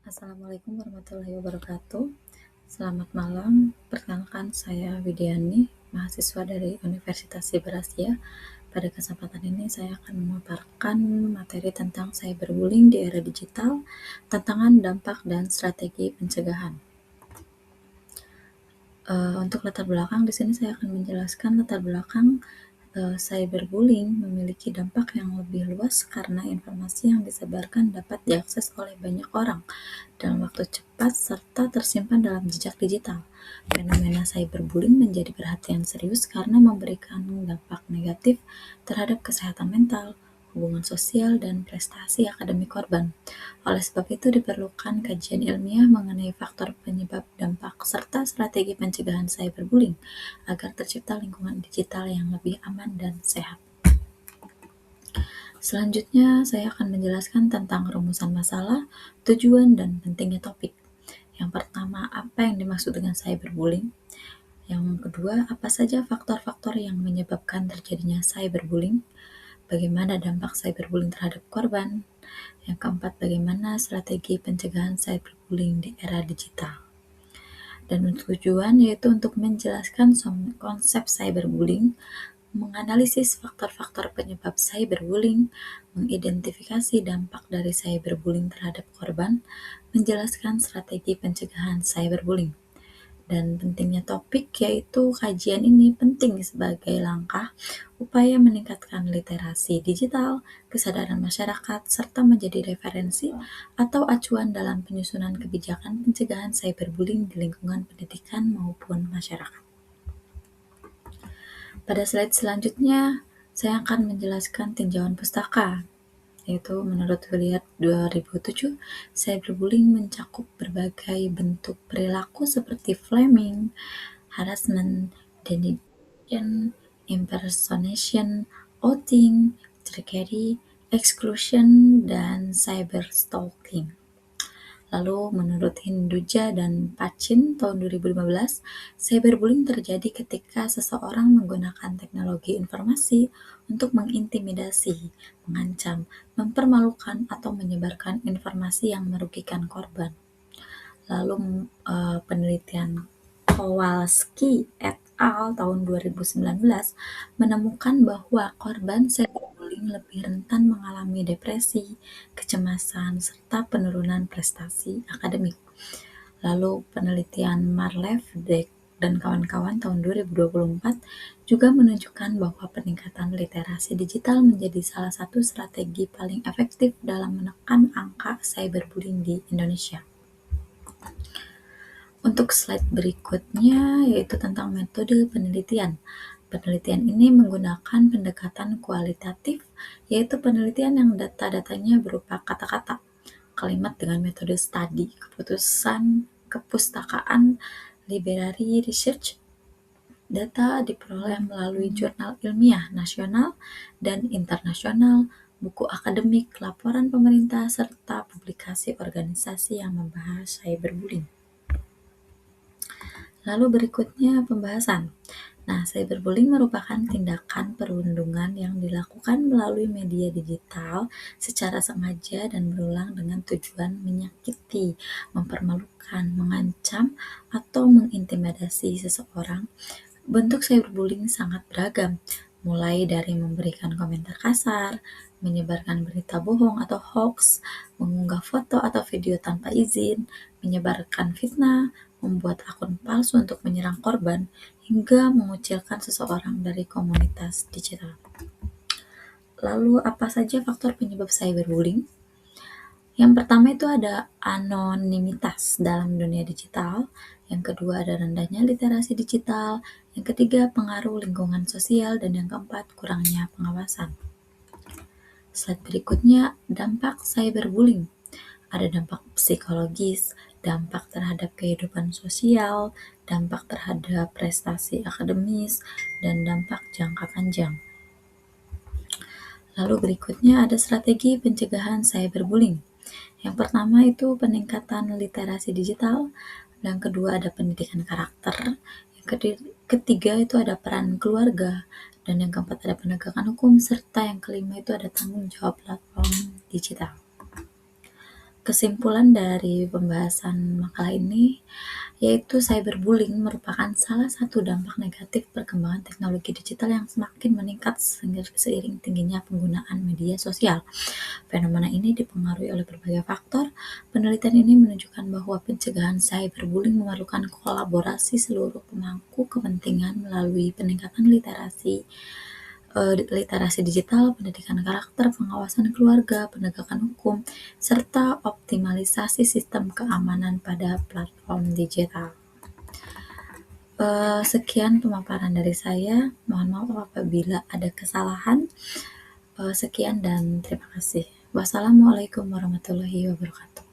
Assalamualaikum warahmatullahi wabarakatuh. Selamat malam. Perkenalkan saya Widiani, mahasiswa dari Universitas Siber Asia. Pada kesempatan ini saya akan memaparkan materi tentang cyberbullying di era digital, tantangan, dampak, dan strategi pencegahan. Untuk latar belakang di sini saya akan menjelaskan latar belakang cyberbullying memiliki dampak yang lebih luas karena informasi yang disebarkan dapat diakses oleh banyak orang dalam waktu cepat serta tersimpan dalam jejak digital. Fenomena cyberbullying menjadi perhatian serius karena memberikan dampak negatif terhadap kesehatan mental, hubungan sosial, dan prestasi akademik korban. Oleh sebab itu diperlukan kajian ilmiah mengenai faktor penyebab dampak serta strategi pencegahan cyberbullying agar tercipta lingkungan digital yang lebih aman dan sehat. Selanjutnya, saya akan menjelaskan tentang rumusan masalah, tujuan, dan pentingnya topik. Yang pertama, apa yang dimaksud dengan cyberbullying? Yang kedua, apa saja faktor-faktor yang menyebabkan terjadinya cyberbullying? Bagaimana dampak cyberbullying terhadap korban? Yang keempat, bagaimana strategi pencegahan cyberbullying di era digital? Dan tujuan yaitu untuk menjelaskan konsep cyberbullying, menganalisis faktor-faktor penyebab cyberbullying, mengidentifikasi dampak dari cyberbullying terhadap korban, menjelaskan strategi pencegahan cyberbullying. Dan pentingnya topik yaitu kajian ini penting sebagai langkah upaya meningkatkan literasi digital, kesadaran masyarakat, serta menjadi referensi atau acuan dalam penyusunan kebijakan pencegahan cyberbullying di lingkungan pendidikan maupun masyarakat. Pada slide selanjutnya, saya akan menjelaskan tinjauan pustaka, yaitu menurut Williard 2007, cyberbullying mencakup berbagai bentuk perilaku seperti flaming, harassment, denigration, impersonation, outing, trickery, exclusion, dan cyberstalking. Lalu menurut Hinduja dan Pachin tahun 2015, cyberbullying terjadi ketika seseorang menggunakan teknologi informasi untuk mengintimidasi, mengancam, mempermalukan, atau menyebarkan informasi yang merugikan korban. Lalu penelitian Kowalski et al. Tahun 2019 menemukan bahwa korban cyberbullying lebih rentan mengalami depresi, kecemasan, serta penurunan prestasi akademik. Lalu penelitian Marlev dan kawan-kawan tahun 2024 juga menunjukkan bahwa peningkatan literasi digital menjadi salah satu strategi paling efektif dalam menekan angka cyberbullying di Indonesia. Untuk slide berikutnya yaitu tentang metode penelitian. Penelitian ini menggunakan pendekatan kualitatif, yaitu penelitian yang data-datanya berupa kata-kata, kalimat dengan metode studi, kepustakaan, library research. Data diperoleh melalui jurnal ilmiah nasional dan internasional, buku akademik, laporan pemerintah, serta publikasi organisasi yang membahas cyberbullying. Lalu berikutnya pembahasan. Nah, cyberbullying merupakan tindakan perundungan yang dilakukan melalui media digital secara sengaja dan berulang dengan tujuan menyakiti, mempermalukan, mengancam, atau mengintimidasi seseorang. Bentuk cyberbullying sangat beragam, mulai dari memberikan komentar kasar, menyebarkan berita bohong atau hoax, mengunggah foto atau video tanpa izin, menyebarkan fitnah, membuat akun palsu untuk menyerang korban, hingga mengucilkan seseorang dari komunitas digital. Lalu apa saja faktor penyebab cyberbullying? Yang pertama itu ada anonimitas dalam dunia digital, yang kedua ada rendahnya literasi digital, yang ketiga pengaruh lingkungan sosial, dan yang keempat kurangnya pengawasan. Slide berikutnya, dampak cyberbullying. Ada dampak psikologis, dampak terhadap kehidupan sosial, dampak terhadap prestasi akademis, dan dampak jangka panjang. Lalu berikutnya ada strategi pencegahan cyberbullying. Yang pertama itu peningkatan literasi digital, yang kedua ada pendidikan karakter, yang ketiga itu ada peran keluarga, dan yang keempat ada penegakan hukum, serta yang kelima itu ada tanggung jawab platform digital. Kesimpulan dari pembahasan makalah ini yaitu cyberbullying merupakan salah satu dampak negatif perkembangan teknologi digital yang semakin meningkat seiring tingginya penggunaan media sosial. Fenomena ini dipengaruhi oleh berbagai faktor. Penelitian ini menunjukkan bahwa pencegahan cyberbullying memerlukan kolaborasi seluruh pemangku kepentingan melalui peningkatan literasi digital, pendidikan karakter, pengawasan keluarga, penegakan hukum, serta optimalisasi sistem keamanan pada platform digital. Sekian pemaparan dari saya. Mohon maaf apabila ada kesalahan. Sekian dan terima kasih. Wassalamualaikum warahmatullahi wabarakatuh.